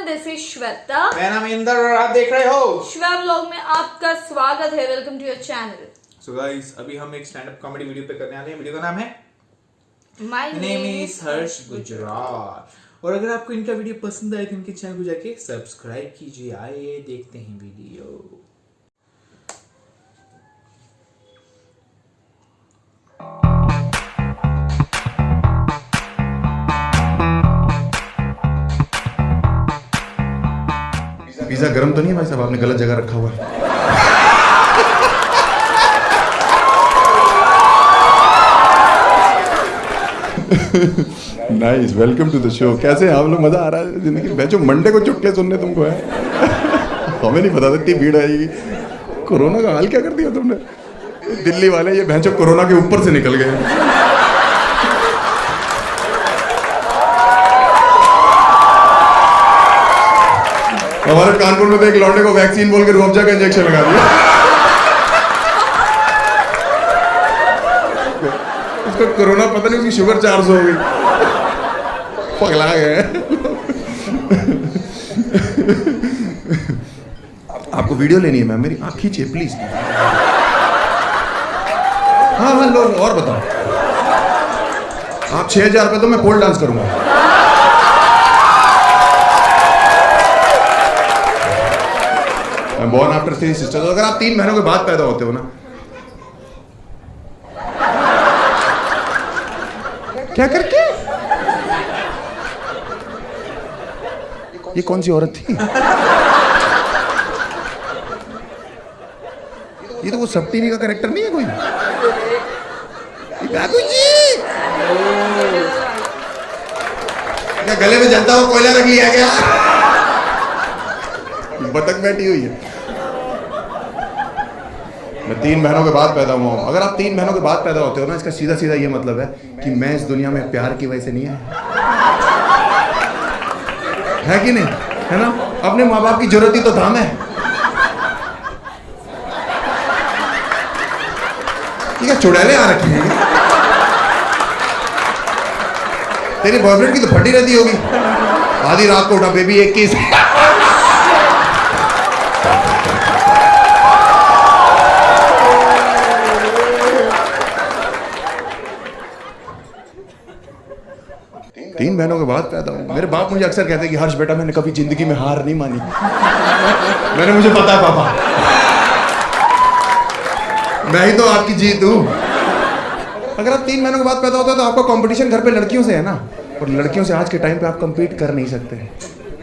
This is Shweta. मेरा नाम इंदर और आप देख रहे हो श्वेता व्लॉग में आपका स्वागत है। Welcome to your channel. So guys, अभी हम एक स्टैंड अप कॉमेडी वीडियो पे करने वाले हैं। वीडियो का नाम है माय नेम इज हर्ष गुजराल। और अगर आपको इनका वीडियो पसंद आए तो इनके चैनल को जाके सब्सक्राइब कीजिए। आइए देखते हैं वीडियो। पिज्जा गर्म तो नहीं है भाई साहब, आपने गलत जगह रखा हुआ है। Nice, welcome to the show. कैसे हैं आप लोग? मजा आ रहा है जिंदगी में? जो मंडे को चुटकुले सुनने तुमको है। हमें नहीं पता था इतनी भीड़ आएगी। कोरोना का हाल क्या कर दिया तुमने? दिल्ली वाले ये भैंचो कोरोना के ऊपर से निकल गए। हमारे कानपुर में तो एक लौंडे को वैक्सीन बोल के रुअफ़ज़ा का इंजेक्शन लगा दिया। उसको कोरोना पता नहीं, उसकी शुगर 400 हो गई। पगला गए। आपको वीडियो लेनी है मैम? मेरी आँख खींचिए प्लीज। हाँ हाँ लो, और बताओ। आप 6000 रुपये दो, मैं पोल डांस करूंगा। Born after 3 sisters. अगर आप 3 महीनों के बाद पैदा होते हो ना, क्या करके? ये कौन सी औरत थी? ये तो वो सब टीवी का कैरेक्टर नहीं है कोई? जी क्या गले में जलता हुआ कोयला रख लिया गया? बतख बैठी हुई है। मैं 3 महीनों के बाद पैदा हुआ हूँ। अगर आप 3 महीनों के बाद पैदा होते हो ना, इसका सीधा सीधा ये मतलब है कि मैं इस दुनिया में प्यार की वजह से नहीं आया। है कि नहीं? है ना? अपने माँ बाप की जरूरत ही तो था मैं। ठीक है, चुड़ैले आ रखी हैं। तेरे बॉयफ्रेंड की तो फटी रहती होगी। आधी रात को उठा, बेबी 21। तीन महीनों के बाद पैदा हुआ। मेरे बाप मुझे अक्सर कहते हैं कि हर्ष बेटा, मैंने कभी जिंदगी में हार नहीं मानी। मैंने मुझे पता है पापा, मैं ही तो आपकी जीत हूं। अगर आप 3 महीनों के बाद पैदा होते हो तो आपका कंपटीशन घर पे लड़कियों से है ना। और लड़कियों से आज के टाइम पे आप compete कर नहीं सकते,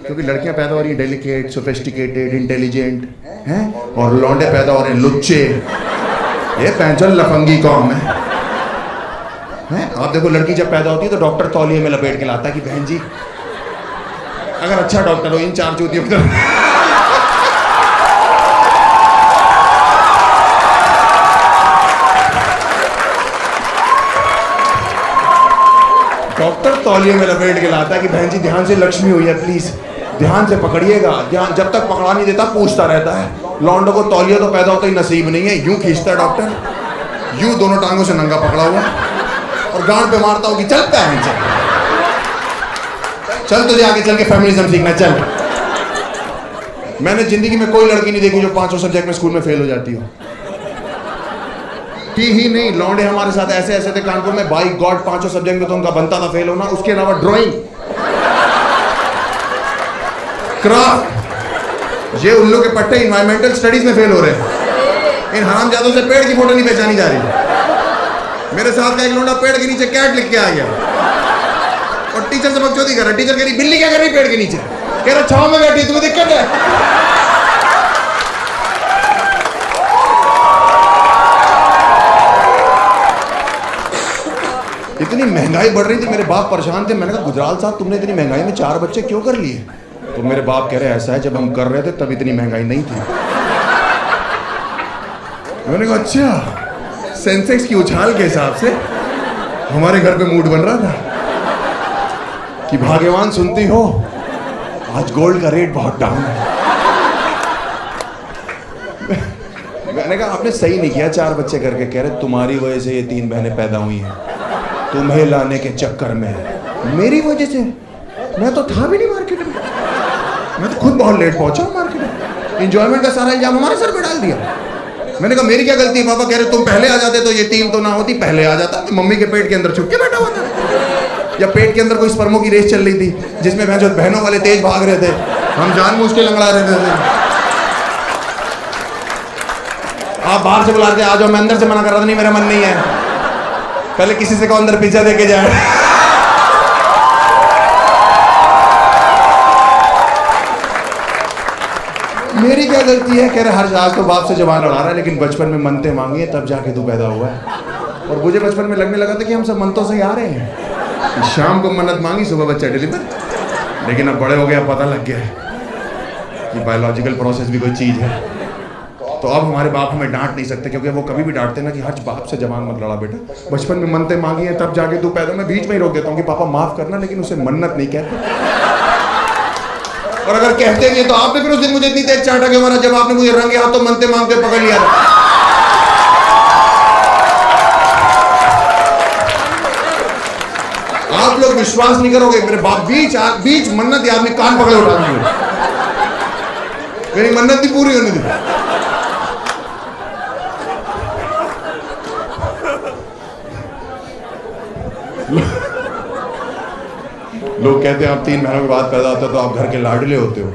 क्योंकि लड़कियां पैदा हो रही हैं डेलिकेट, सोफिस्टिकेटेड, इंटेलिजेंट हैं, और लौंडे पैदा हो रहे हैं लुच्चे। ये पैंचल लफंगी कौम है। आप देखो, लड़की जब पैदा होती है तो डॉक्टर तौलिए में लपेट के लाता है कि बहन जी, अगर अच्छा डॉक्टर हो, इन 4 चूतियों की डॉक्टर तौलिए में लपेट के लाता है कि बहन जी ध्यान से, लक्ष्मी हुई है, प्लीज ध्यान से पकड़िएगा। ध्यान जब तक पकड़ा नहीं देता पूछता रहता है। लौंडों को तौलिया तो पैदा होता ही नसीब नहीं है। यूं खींचता है डॉक्टर, यूं दोनों टांगों से नंगा पकड़ा हुआ, और गांड पे मारता हो कि चलता है। चल तुझे आगे चल के फेमिनिज्म सीखना, चल। मैंने जिंदगी में कोई लड़की नहीं देखी जो 500 सब्जेक्ट में स्कूल में फेल हो जाती हो। ही नहीं, लौंडे हमारे साथ ऐसे ऐसे थे कानपुर में, बाई गॉड 500 सब्जेक्ट में तो उनका बनता था फेल होना। उसके अलावा ड्राइंग, क्राफ्ट, ये उल्लू के पट्टे इन्वायरमेंटल स्टडीज में फेल हो रहे हैं। इन हरामजादों से पेड़ की फोटो नहीं पहचानी जा रही। मेरे साथ का एक लौंडा पेड़ के नीचे कैट लिख के आ गया, और टीचर से बकचोदी कर रहा। टीचर कह रही बिल्ली क्या कर रही पेड़ के नीचे? कह रहा छांव में बैठी, तुम्हें दिक्कत है? इतनी महंगाई बढ़ रही थी, मेरे बाप परेशान थे। मैंने कहा गुजराल साहब, तुमने इतनी महंगाई में 4 बच्चे क्यों कर लिए? तो मेरे बाप कह रहे ऐसा है, जब हम कर रहे थे तब इतनी महंगाई नहीं थी। मैंने कहा अच्छा, सेंसेक्स की उछाल के हिसाब से हमारे घर पे मूड बन रहा था कि भाग्यवान सुनती हो, आज गोल्ड का रेट बहुत डाउन है। मैंने कहा आपने सही नहीं किया 4 बच्चे करके। कह रहे तुम्हारी वजह से ये 3 बहनें पैदा हुई हैं, तुम्हें लाने के चक्कर में। मेरी वजह से? मैं तो था भी नहीं मार्केट में। मैं तो खुद बहुत लेट पहुंचा हूँ मार्केट। इंजॉयमेंट का सारा इल्जाम हमारे सर पे डाल दिया। मैंने कहा मेरी क्या गलती है? पापा कह रहे तुम पहले आ जाते तो ये टीम तो ना होती, पहले आ जाता। मम्मी के पेट के अंदर छुप के बैठा हुआ था, या पेट के अंदर कोई स्पर्मों की रेस चल रही थी जिसमें मैं जो बहनों वाले तेज भाग रहे थे, हम जानबूझ के लंगड़ा रहे थे। आप बाहर से बुलाते आ जाओ, मैं अंदर से मना कर रहा था नहीं मेरा मन नहीं है। पहले किसी से कहो अंदर पिज्जा दे के जाए। मेरी क्या गलती है? कह रहे हर आज तो बाप से जवान लड़ा रहा है, लेकिन बचपन में मनते मांगी है तब जाके तू पैदा हुआ है। और मुझे बचपन में लगने लगा था कि हम सब मनतों से ही आ रहे हैं। शाम को मन्नत मांगी, सुबह बच्चा डिलीवर। लेकिन अब बड़े हो गए, अब पता लग गया कि बायोलॉजिकल प्रोसेस भी कोई चीज है। तो अब हमारे बाप हमें डांट नहीं सकते, क्योंकि वो कभी भी डांटते ना कि हर बाप से जवान मत लड़ा बेटा, बचपन में मनते मांगी है तब जाके तू पैदा। मैं बीच में ही रोक देता हूँ कि पापा माफ करना, लेकिन उसे मन्नत नहीं कहते। और अगर कहते नहीं तो आपने फिर उस दिन मुझे इतनी तेज चाटा के मारा जब आपने मुझे रंगे हाथों मनते मांगते पकड़ लिया था। आप लोग विश्वास नहीं करोगे, मेरे बाप बीच मन्नत आदमी कान पकड़े उठा दिए, मेरी मन्नत भी पूरी होने दी। लोग कहते हैं आप 3 महीनों के बाद पैदा होते हो तो आप घर के लाडले होते हो।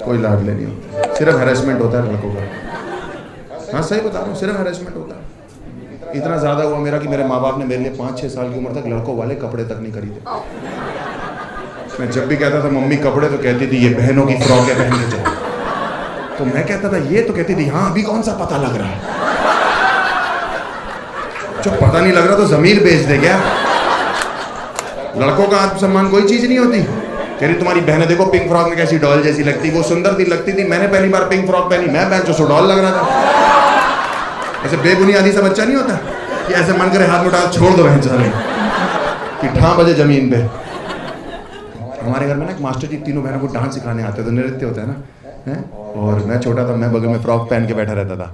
कोई लाडले नहीं होते, सिर्फ हैरेसमेंट होता है लड़कों का। हाँ सही बता रहा हूँ, सिर्फ हैरेसमेंट होता है। इतना ज़्यादा हुआ मेरा कि मेरे माँ बाप ने मेरे लिए 5-6 साल की उम्र तक लड़कों वाले कपड़े तक नहीं खरीदे। मैं जब भी कहता था मम्मी कपड़े, तो कहती थी ये बहनों की फ्रॉक है पहन के जाओ। तो मैं कहता था ये, तो कहती थी हाँ अभी कौन सा पता लग रहा है। जब पता नहीं लग रहा तो जमीर बेच दे क्या? लड़कों का आत्मसम्मान कोई चीज नहीं होती। कह रही तुम्हारी बहनें देखो पिंक फ्रॉक में कैसी डॉल जैसी लगती, वो सुंदर थी लगती थी। मैंने पहली बार पिंक फ्रॉक पहनी, मैं बहन जो डॉल लग रहा था। ऐसे बेबुनियादी सा बच्चा नहीं होता कि ऐसे मन करे हाथ में डाल छोड़ दो बहन चले कि ठा बजे जमीन पे। हमारे घर में ना एक मास्टर जी तीनों बहनों को डांस सिखाने आते थे, नृत्य होता है ना, और मैं छोटा था, मैं बगल में फ्रॉक पहन के बैठा रहता था।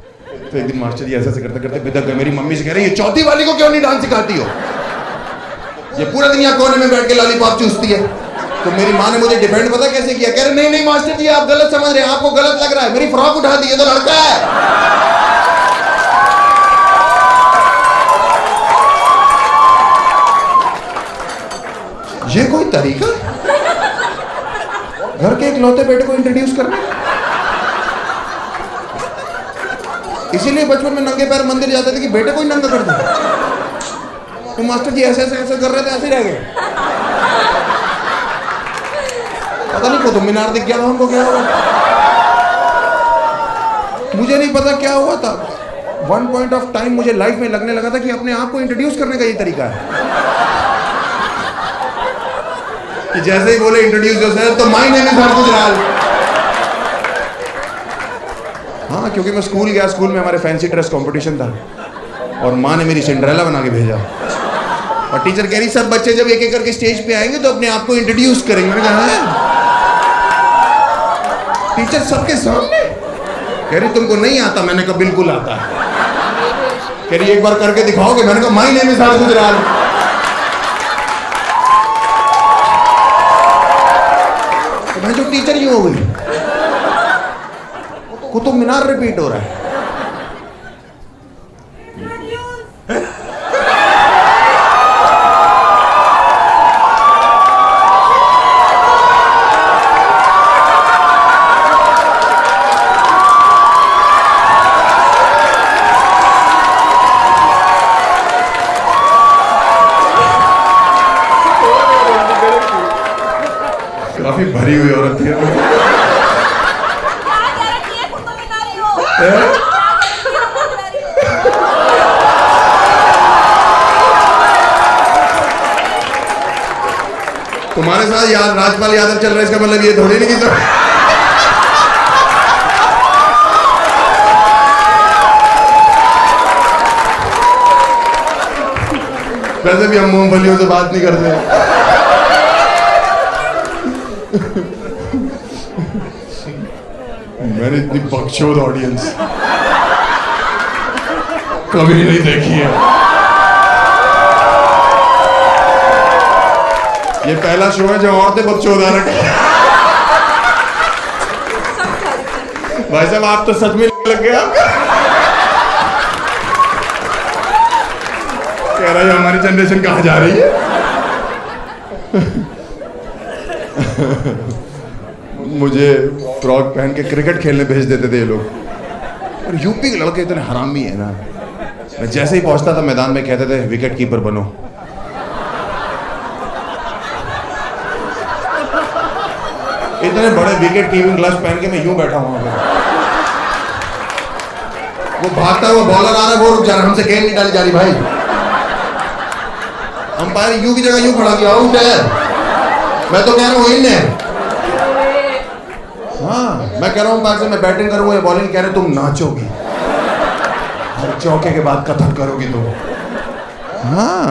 तो एक दिन मास्टर जी ऐसा करते करते बिदक गए। मेरी मम्मी से कह रही ये चौथी वाली को क्यों नहीं डांस सिखाती हो? ये पूरा दिन यहाँ कोने में बैठ के लॉलीपॉप चूसती है। तो मेरी माँ ने मुझे डिफेंड पता कैसे किया? कह रहे नहीं नहीं मास्टर जी आप गलत समझ रहे हैं, आपको गलत लग रहा है। मेरी फ्रॉक उठा दी, ये तो लड़का है। ये कोई तरीका घर के इकलौते बेटे को इंट्रोड्यूस करने? इसीलिए बचपन में नंगे पैर मंदिर जाते थे कि बेटे को ही नंगा कर दो। तो मास्टर जी ऐसे कर रहे थे, ऐसे रह गए। पता नहीं कुतुब मीनार दिख गया था हमको, क्या हुआ मुझे नहीं पता क्या हुआ था। वन पॉइंट ऑफ टाइम मुझे लाइफ में लगने लगा था कि अपने आप को इंट्रोड्यूस करने का ये तरीका है कि जैसे ही बोले इंट्रोड्यूस योरसेल्फ तो माय नेम इज गुजराल। हाँ, क्योंकि मैं स्कूल गया, स्कूल में हमारे फैंसी ड्रेस कंपटीशन था और माँ ने मेरी सिंड्रेला बना के भेजा। और टीचर कह रही सब बच्चे जब एक एक करके स्टेज पे आएंगे तो अपने आप को इंट्रोड्यूस करेंगे। मैंने कहा है? टीचर सबके सामने कह रही तुमको नहीं आता? मैंने कहा बिल्कुल आता है। कह रही एक बार करके दिखाओगे? मैंने कहा माय नेम इज गुजराल। तो मैं जो टीचर ही हो गई, कुतुब मीनार रिपीट हो रहा है। काफी भरी हुई औरत थी। तुम्हारे साथ याद राजपाल यादव चल रहा है, इसका मतलब ये थोड़ी नहीं कि वैसे भी हम मूंगफलियों से बात नहीं करते। मैंने इतनी बकचोद ऑडियंस कभी नहीं देखी है। ये पहला शो है जो औरतें बकचोद आ रखी। भाई साहब आप तो सच में लग गए आप। कह रहा है हमारी जनरेशन कहाँ जा रही है। मुझे फ्रॉक पहन के क्रिकेट खेलने भेज देते थे ये लोग। और यूपी के लड़के इतने हरामी है ना, मैं जैसे ही पहुंचता था मैदान में कहते थे विकेट कीपर बनो। इतने बड़े विकेट कीपिंग ग्लव्स पहन के मैं यूं बैठा हूं। वो भागता हुआ बॉलर आ रहा है, वो रुक जा रहा है, हमसे गेंद नहीं डाली जा रही भाई। अंपायर यू की जगह यूं खड़ा किया, आउट है। मैं तो कह रहा हूं इन है। हाँ मैं कह रहा हूं अंपायर से मैं बैटिंग करूंगा या बॉलिंग, कह रहे तुम नाचोगी, हर चौके के बाद कथक करोगी तुम। हाँ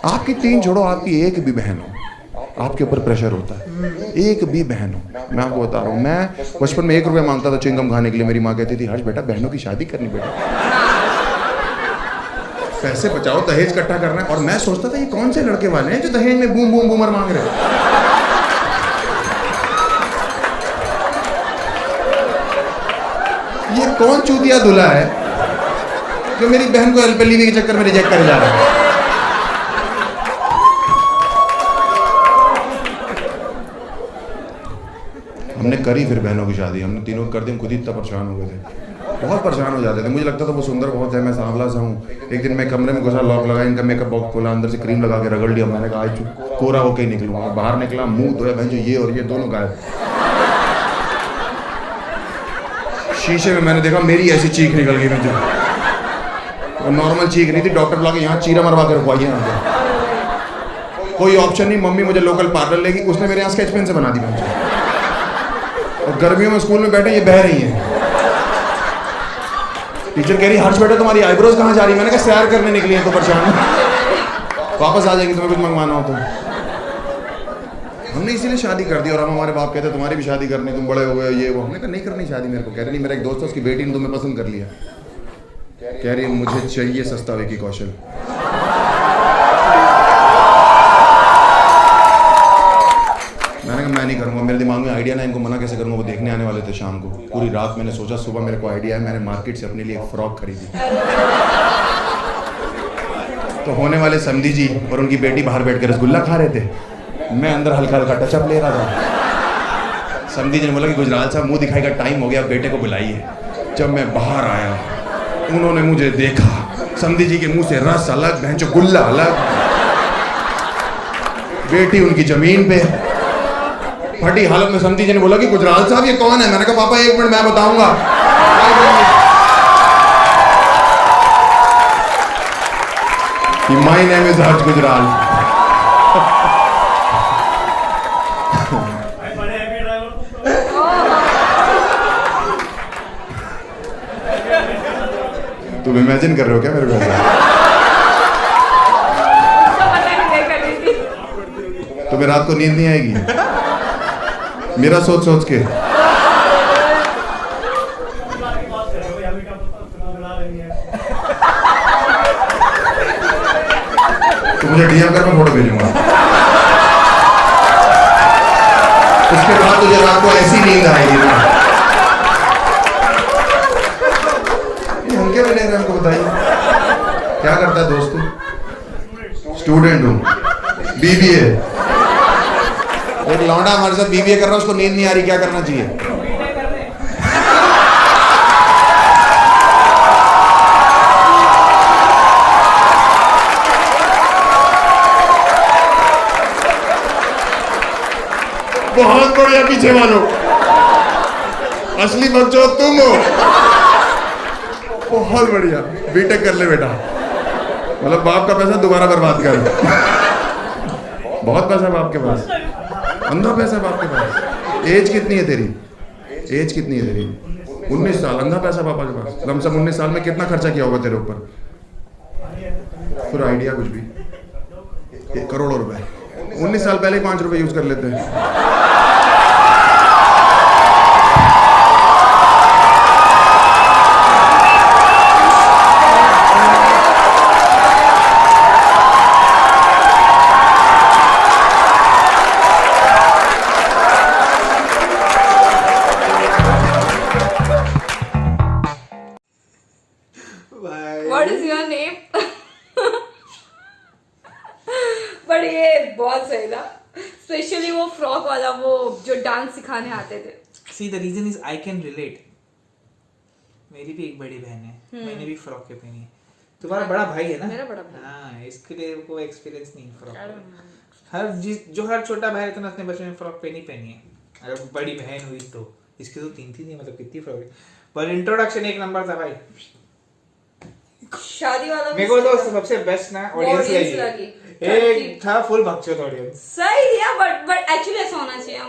आपकी 3 छोड़ो, आपकी एक भी बहन हो आपके ऊपर प्रेशर होता है। एक भी बहन हो, मैं आपको बता रहा हूँ, मैं बचपन में 1 रुपया मांगता था च्युइंगम खाने के लिए। मेरी माँ कहती थी हर्ष बेटा बहनों की शादी करनी बेटा, पैसे बचाओ, दहेज इकट्ठा करना है। और मैं सोचता था ये कौन से लड़के वाले हैं जो दहेज में बूम बूम बूमर मांग रहे हैं। ये कौन चूतिया दूल्हा है जो मेरी बहन को एलपीएलवी के चक्कर में रिजेक्ट करे जा रहा है। हमने करी फिर बहनों की शादी, हमने तीनों कर दी। हम खुद ही इतना परेशान हो गए थे, बहुत परेशान हो जाते थे। मुझे लगता था वो सुंदर बहुत है, मैं सांवला सा हूँ। एक दिन मैं कमरे में घुसा, लॉक लगा, इनका मेकअप बॉक्स खोला, अंदर से क्रीम लगा के रगड़ लिया। मैंने कहा आज कोरा होके ही निकलूंगा। बाहर निकला, मुंह धोया, बहन जो ये और ये दोनों गायब। शीशे में मैंने देखा मेरी ऐसी चीख निकल गई मुझे, और नॉर्मल चीख नहीं थी, डॉक्टर बुला के यहाँ चीरा मरवा कर रखवाइए यहाँ। कोई ऑप्शन नहीं, मम्मी मुझे लोकल पार्लर लेगी, उसने मेरे यहाँ स्केच पेन से बना दी मुझे। और गर्मियों में स्कूल में बैठे ये बह रही हैं। टीचर कह रही हर्ष बेटा तुम्हारी आईब्रोज कहाँ जा रही है। मैंने कहा सैर करने निकली है तो परेशान, वापस आ जाएंगी तुम्हें कुछ मंगवाना हो तो। हमने इसीलिए शादी कर दी। और हम हमारे बाप कहते तुम्हारी भी शादी करनी, तुम बड़े हो गए ये वो। हमने कहा नहीं करनी शादी मेरे को। कह रहे नहीं, मेरा एक दोस्त है उसकी बेटी ने तुम्हें पसंद कर लिया। कह रही मुझे चाहिए सस्ता विकी कौशल। मैंने कहा मैं नहीं करूँगा, मेरे दिमाग में आइडिया ना, इनको मना कैसे करूँगा। वो देखने आने वाले थे शाम को, पूरी रात मैंने सोचा, सुबह मेरे को आइडिया है, मैंने मार्केट से अपने लिए एक फ्रॉक खरीदी। तो होने वाले समधी जी और उनकी बेटी बाहर बैठ कर रसगुल्ला खा रहे थे, मैं अंदर हल्का हल्का टचअप ले रहा था। समधी जी ने बोला कि गुजराल साहब मुंह दिखाई का टाइम हो गया, बेटे को बुलाइए। जब मैं बाहर आया उन्होंने मुझे देखा, समधी जी के मुंह से रस अलग, भैंचो गुल्ला अलग। बेटी उनकी जमीन पे फटी हालत में। समधी जी ने बोला कि गुजराल साहब ये कौन है। मैंने कहा पापा 1 मिनट मैं बताऊंगा। माय नेम इज हर्ष गुजराल। तुम इमेजिन कर रहे हो क्या मेरे को ऐसा? तुम्हें रात को नींद नहीं आएगी मेरा सोच सोच के? तो मुझे डीएम कर, मैं फोटो भेजूंगा। उसके बाद तुझे रात को ऐसी नींद आएगी ना। ये हम क्या बने हमको बताइए, क्या करता है दोस्त? स्टूडेंट हूँ, बीबीए। एक लौंडा हमारे साथ बीबीए कर रहा है, उसको नींद नहीं आ रही, क्या करना चाहिए? बहुत बढ़िया पीछे वालों, असली बच्चों तुम हो। बहुत बढ़िया, बीटेक कर ले बेटा, मतलब बाप का पैसा दोबारा बर्बाद कर। बहुत पैसा बाप के पास, अंधा पैसा बाप के पास। एज कितनी है तेरी? एज कितनी है तेरी? 19 साल, अंधा पैसा पापा के पास। लमसम 19 साल में कितना खर्चा किया होगा तेरे ऊपर? फिर आइडिया कुछ भी, 1 करोड़ रुपए। 19 साल पहले ही 5 रुपए यूज कर लेते हैं। फ्रॉक वाला वो जो डांस सिखाने आते थे। See the reason is I can relate. मेरी भी एक बड़ी बहन है, मैंने भी फ्रॉक के पहनी है। तुम्हारा बड़ा भाई है ना? मेरा बड़ा भाई। हाँ, इसके लिए को एक्सपीरियंस नहीं फ्रॉक। जो हर छोटा भाई है तो अपने बचपन में फ्रॉक पहनी है। अगर बड़ी बहन हुई तो इसकी तो तीन थी, मतलब कितनी फ्रॉक है। पर इंट्रोडक्शन एक नंबर था भाई। शादी वाला मेरे को तो सबसे बेस्ट ना ऑडियंस लगी। एक था फुल भक्चोद ऑडियंस। सही दिया, बट एक्चुअली ऐसा होना चाहिए।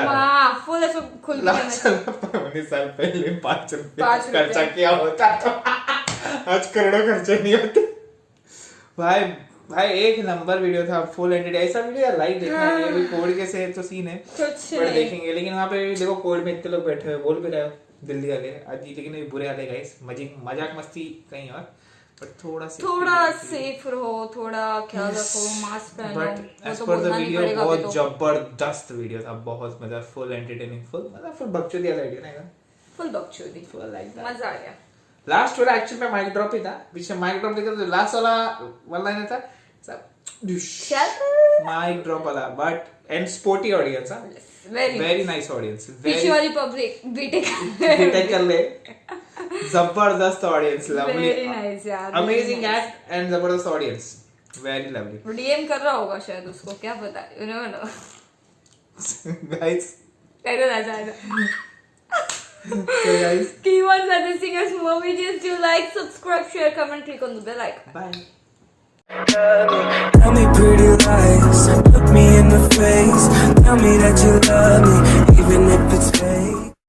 हां, फुल ऐसा खुल के होना चाहिए। 19 साल पहले 5 रुपए खर्चा किया होता तो आज करोड़ों खर्चे नहीं होते। भाई एक नंबर वीडियो था, फुल एंडेड। ऐसा वीडियो यार लाइव देखना है। अभी कोविड के से तो सीन है, पर देखेंगे। लेकिन वहाँ पे देखो कोविड में इतने लोग बैठे हुए, बोल भी रहे हो दिल्ली वाले आज, लेकिन ये बुरे वाले गाइस, मजाक मस्ती कहीं और, पर थोड़ा सेफ रहो, थोड़ा ख्याल रखो, मास्क पहनो। But as per the video बहुत जबरदस्त वीडियो था, बहुत मतलब फुल एंटरटेनिंग, फुल बकचोदी वाला वीडियो ना, फुल बकचोदी, फुल लाइक मजा आ गया। लास्ट वाला एक्चुअली में माइक ड्रॉप ही था, पीछे माइक ड्रॉप देखा तो लास्ट वाला वन लाइन था माइक ड्रॉप वाला, but and sporty audience, very nice audience, पीछे वाली पब्लिक बीटेक कर ले, जबरदस्त ऑडियंस, लवली, वेरी नाइस यार, अमेजिंग एक्ट एंड जबरदस्त ऑडियंस, वेरी लवली। डीएम कर रहा होगा शायद उसको, क्या पता, you never know guys. So guys, keep on suggesting us more videos. Do like, subscribe, share, comment, click on the bell icon. Bye. Tell me pretty lies, look me